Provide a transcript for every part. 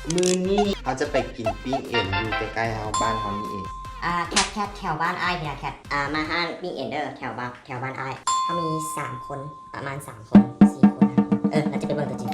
มือนี้เขาจะไปกินปิ้งเอ็นอยู่ใกล้ๆเฮาบ้านเฮานี่เอง แคทแถวบ้านอ้ายเนี่ยแคทมาห้างปิ้งเอ็นเดอร์แถวบ้านอ้ายเขามี3คนประมาณ3คน4คนน่าจะเป็นเบอร์ตัวจริง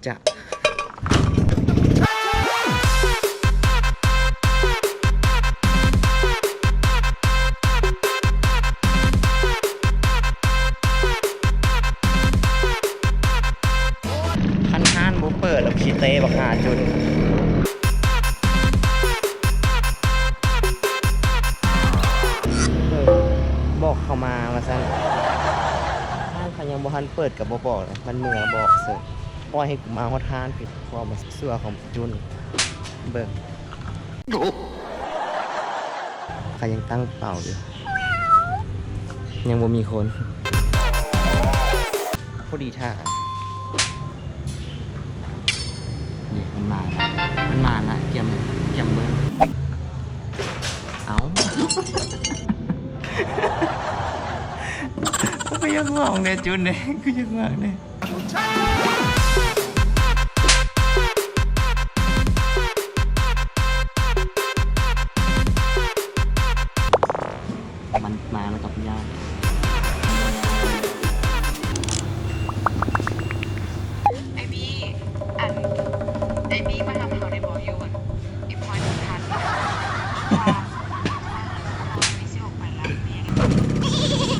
จะคันบ่เปิดแล้วขี้เต้บักหาจุดบอกเข้ามาซั่นท่านเขายังบ่ทันเปิดกับบ่บอกเลยมันเมื่อบอกเสิร์ฟปล่อยให้กูมาฮอดทานผิดเพราะว่ามันซั่วของจุนเบิ่งเขายังตั้งเป่าอยู่ยังบ่มีคนพอดีท่านี่มันมาละเกี่ยมเบิ่งเอ้าก็ยังมองเนี่ยจุนเนี่ยก็ยังมองเนี่ยมันมาแล้วกับย่าไอบี้มาทำเขาในบออยู่ก่อนอีพอยน์ทันไม่ใช่ออกไปแล้วเนี่ย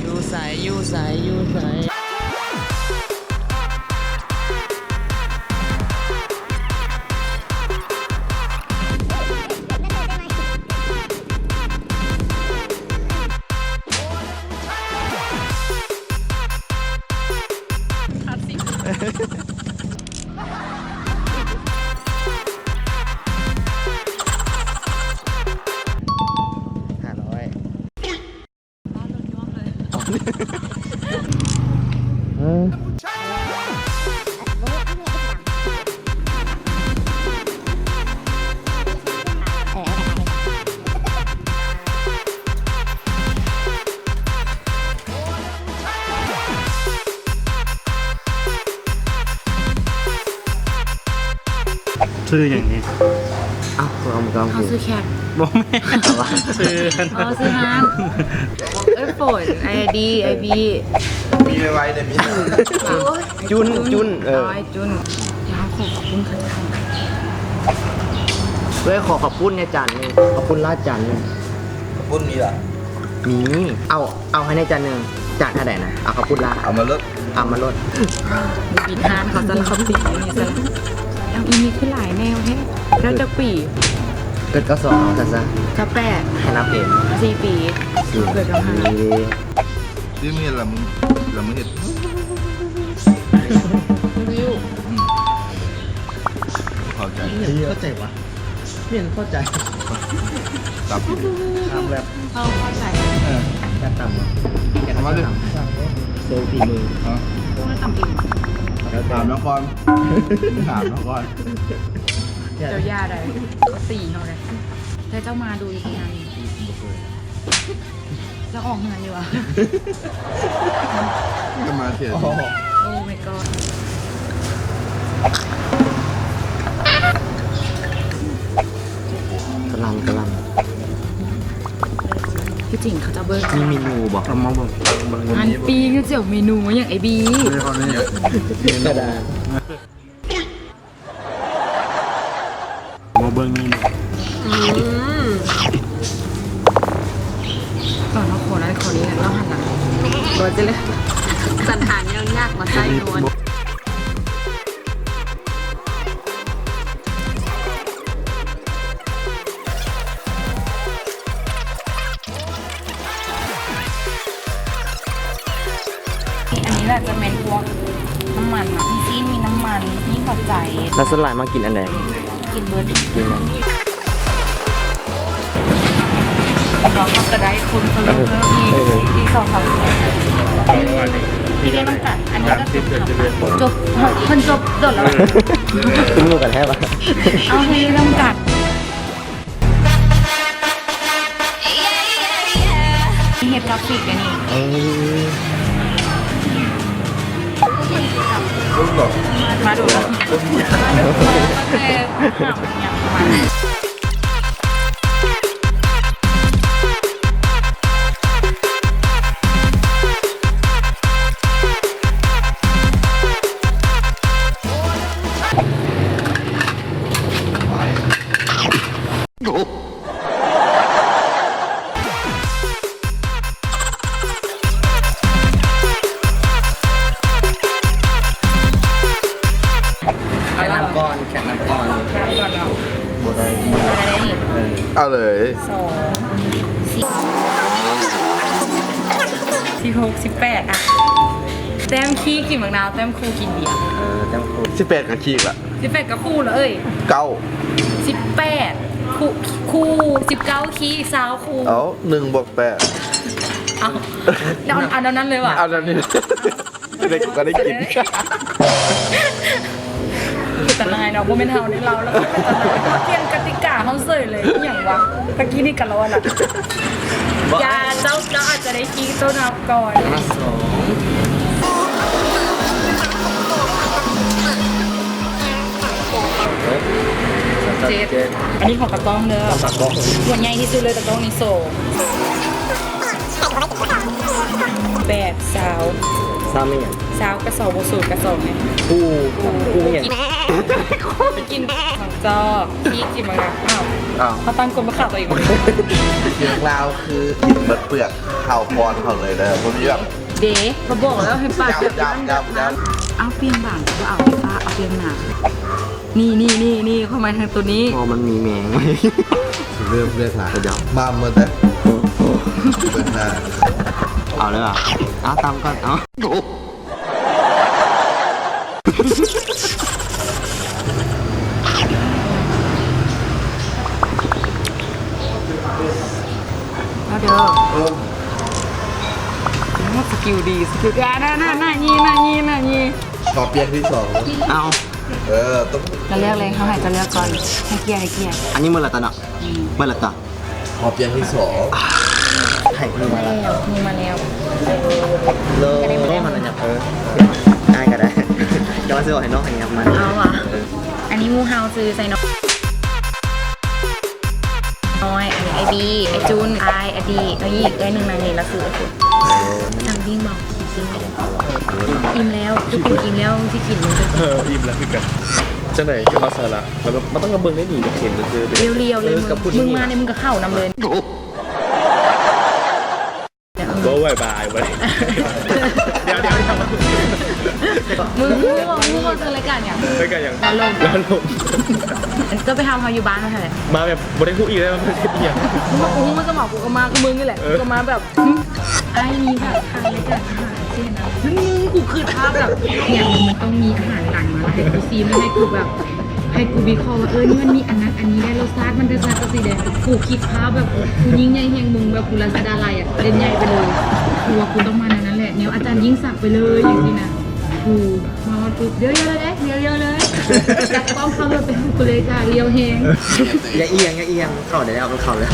อยู่ใสซื้ออย่างนี้อ้าวเขาซื้อแคท บอกแม่ซื้อ ซื้อฮานฝนไอบี มีไว้เลยมีจุนจุนเดี๋ยวขอขอบคุณค่ะจ้า ด้วยขอบคุณในจานนึงขอบคุณลาดจานนึง ขอบคุณมีเหรอ มีเอาให้ในจานนึงจานเท่าไหร่นะเอาขอบคุณลาด เอามาลด เอามาลด ปิดฮานเขาจะรับปิดนี่ซะยังมีขึ้นหลายแนวแท้แล้วจะปี เกิดก็สองเอาซะ จะแปด ให้นับเอง 4 ปีเกิดกับฮาน ซื้อมีอะไรมึงเห็ด วิว เข้าใจ เข้าใจวะเปลี่ยนเข้าใจ ตับอยู่ ทำแบบ เข้าใจ แค่ต่ำแค่ ทำมาดิ โซฝีมือ พวกนั้นทำเอง ถามน้องก่อนถามน้องก่อน เจ้าย่าได้4เท่าไหร่แต่เจ้ามาดูอีกงานแล้วออกงานอยู่อ่ะ ก็มาเถียง โอ้ my god กำลัง ที่จริงเขาจะเบิร์ มีเมนูบอกเอามาบอก อันปีก็เจียวเมนูอย่างไอบี ไม่พอนี่ กระดาษ มาเบิ้งนี่ ก่อนเราขอได้ขอนี้กันเราหันหลังตัวจะเลยสันหานยากมาใส่นวลอันนี้แหละจะเป็นพวกน้ำมันอ่ะพี่ซีมีน้ำมันนี่ปัจจัย แล้วสลายมากินอันไหน กินเบอร์ดิ กินนั้น เราก็จะได้คุณเขาเพิ่มอีก2-3พี่ได้ต้องกัดอันนี้ก็จบคนจบโดดแล้ว คุ้มลูกกันแทบอ่ะ เอาให้ต้องกัดเห็ดกราฟิกอันนี้ รุ่นหลอก มาดูแล้วมาดูมาแต่ถามอย่างมัน แค่น้ำก้อนแค่น้ำก้อน ก่อนเนาะ บดได้ อะไรนี่ เอาเลย 2 4 16 18อ่ะแต้มขี้กินมะนาวแต้มคู่กินเดียว จังคู 18กับขีดละ 18ก็คู่แล้วเอ้ย 9 18คู่19ขี้สาวคู่ เอา1 บวก 8 เอาเอานั้นเลยว่ะ เอาแล้วนี่เด็กก็ได้กิน คือแต่นายเนาะโมเมนต์เฮาในเราแล้วก็เปลี่ยนกติกาเขาเสยเลยอหย่างวะตะกี้นี่กันแล้วอ่ะยาเจ้าอาจจะได้ขี้เจ้านับก่อน มาสอง เจ็ดอันนี้ของตะกล้องเด้อ ตักก้อน ส่วนใหญ่ที่สุดเลยตะกล้องนี่โซ่แบบสาว ซ้ำไม่ยัง สาวกระสอบสูตรกระสอบเนี่ย คู่อย่าง ไปกินของจอกพี่กินมาแล้วอ้าว อ้าว เขาตั้งกลมมาข่าวตัวเองมา กินลาวคือกินเบิดเปลือกข้าวพรเขาเลยนะผมนี้แบบ เด๊เขาบอกแล้วให้ป้า ยับยับยับ เอาเปียงบางก็เอาป้าเอาเปียงหนานี่เข้ามาทางตัวนี้ พอมันมีแมงไหม เริ่มเลือกหลายยับมาเมื่อแต่เป็นหน้า เอาเลยเหรอเอาตามก่อนเอา เอาเด้อสกิลดีสกิลน่ายี่ ขอเปลี่ยนที่สอง เอา ต้อง จะเลือกเลยเขาให้จะเลือกก่อนให้เกียร์ อันนี้เมื่อไหร่ตอนเนาะเมื่อไหร่ตอน ขอเปลี่ยนที่สอง ไข่มือมาแล้ว มีมาแล้ว เลยไม่ได้มันอะไรเนี่ยได้ก็ได้จะมาซื้อให้น้องให้ยับมัน เอาอ่ะอันนี้มูเฮาซื้อใส่น้อยอันนี้ไอบีไอจูนไออดีแล้วยี่อีกได้หนึ่งนางนี่แล้วคือคุณสั่งวิ่งบอกอิ่มแล้วทุกคนอิ่มแล้วที่กินมันจะ อิ่มแล้วคือกันจังไหนคือมาสาระแล้วมันต้องกระเบื้องได้หนีกับเข็มมันคือ เรียวๆเลยมึงมาเนี่ยมึงก็เข้านำเลย ก็ไหวบายไปเดี๋ยว มึงบอกคือรายการเนี่ย ไม่กันอย่าง แล้วลง แล้วลง ก็ไปทำเขาอยู่บ้านมาเถอะ มาแบบบริพูอีกได้มาเป็นเดียว มึงมันก็บอกกูก็มากูมึงนี่แหละกูก็มาแบบไอ้นี่แบบทานรายการอาหารเช่นนะมึงกูคือภาพแบบอย่างนึงมันต้องมีอาหารหลังมาแล้วให้กูซีมแล้วให้กูแบบให้กูวิเคราะห์ว่านี่มันมีอันนั้นอันนี้ได้รสชาติมันเป็นชาติสีแดงกูคิดภาพแบบกูยิ่งใหญ่เฮียงมึงแบบกูรัชดาลัยอ่ะเล่นใหญ่ไปเลยกูว่ากูต้องมานั่นแหละเนี่ยอาจารย์ยิ่งศักดิ์ไปเลยอย่างนี้นะกูมาวันปุ๊บเดี๋ยวเลยจับป้อมเข้าเลยไปให้กูเลยจ้าเลี้ยวแหง อย่าเอียงเข่าได้แล้วมันเข่าแล้ว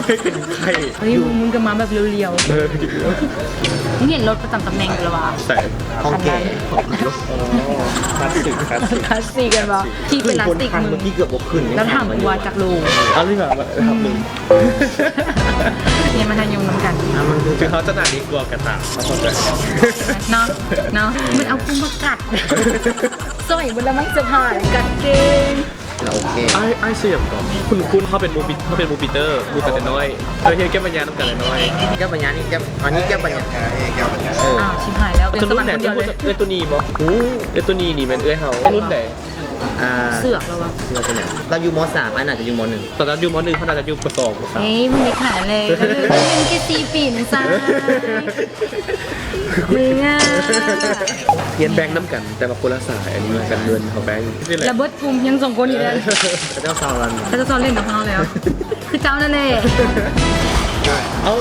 ไม่เป็นไข้ เฮ้ยมึงก็มาแบบเรียวๆมึงเห็นรถประจำตำแหน่งหรือเปล่า แต่ ของแก่ของรถ คลาสสิก คลาสสิกกันปะที่เป็นพลาสติก คัน มึ เมื่อง กี้เกือบบอกขึ้น แล้วถามกูว่าจากโล เอาที่แบบทำหนึ่ง เนี่ยมันทานยงน้ำกัน มันคือ ถึงเขาจะหนาดีกลัวกระต่ายเขาเข้าใจ เนาะมันเอากูมากัดสมัยบนแล้วมันจะผ่านกัดเกง โอเค ไอ้เสียบก่อนคุณเขาเป็นมูปีเตอร์มูแต่น้อยเฮียแก้ปัญญาน้ำกันน้อย แก้ปัญญานี่แก้อันนี้แก้ปัญญา แก้วมันเนี่ย อ้าวชิบหายแล้วเป็น ตัว ส รุ่ มัน ค ไหน นเดียวเลย เอ้ตัวนี้บอกเอ้ตัวนี้นี่มันเฮารุ่นไหน เสือกแล้ววะ เราเป็นเนี่ยเราอยู่ม.3อันอาจจะอยู่ม.1 ตอนนั้นอยู่ม.1เขาน่าจะอยู่ป.2 เฮ้ยมึงไม่ขายเลยก็คือมึงแค่ซีปีนซ่ามึงอ่ะ เรียนแบงค์น้ำกันแต่มาคนละสายอันนี้กันเงินเขาแบงค์นี่แหละ ระเบิดกลุ่มยังส่งคนอีกเลย เจ้าซาวรัน เขาจะสอนเล่นกับเขาแล้ว คือเจ้านั่นแหละ เอา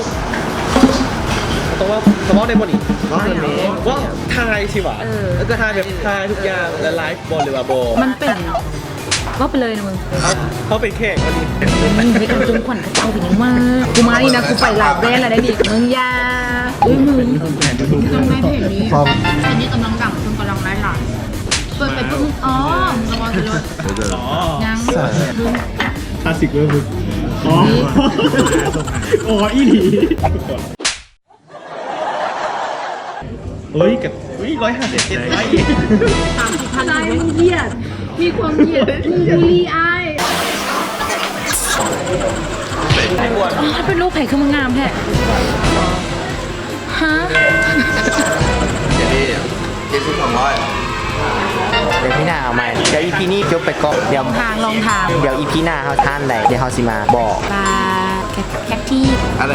ต้องว่าในบอลอีก ก็คือเมย์ ว่าทายสิวะแล้วก็ทายแบบทายทุกอย่างแล้วไลฟ์บอลหรือว่าบอล มันเป็น ว่าไปเลยนะมึง เขาเป็นแขกวันนี้ ไม่ต้องจงขวัญกระเจ้าเป็นยังมากกูมานี่นะกูไปหลายแบรนด์อะไรได้ดิมึงอยาอุ้ยมึงต้องได้เพจนี้ พร้อม เพจนี้กำลังดังจนกำลังไล่หลายเปิดไปปุ๊บมึงอ๋อมึงระวังเลยยัง คลาสสิกเลยมึงอ๋ออีหลีเฮ้ยกับ157ไลค์ อะไรมึงเหยียดมีความเหยียดมึงบูลลี่ไอ้เป็นลูกไผ่คือมึงงามแท้ฮะ อย่างนี้เจ็ดสิบ200 เดี๋ยวพี่หน้าเอาใหม่เดี๋ยวอีพีนี้จบไปก่อนเดี๋ยว ลองทาง เดี๋ยวอีพีหน้าเขาท่านใดเดี๋ยวเขาสิมาบอก ปลาแคทที่ อะไร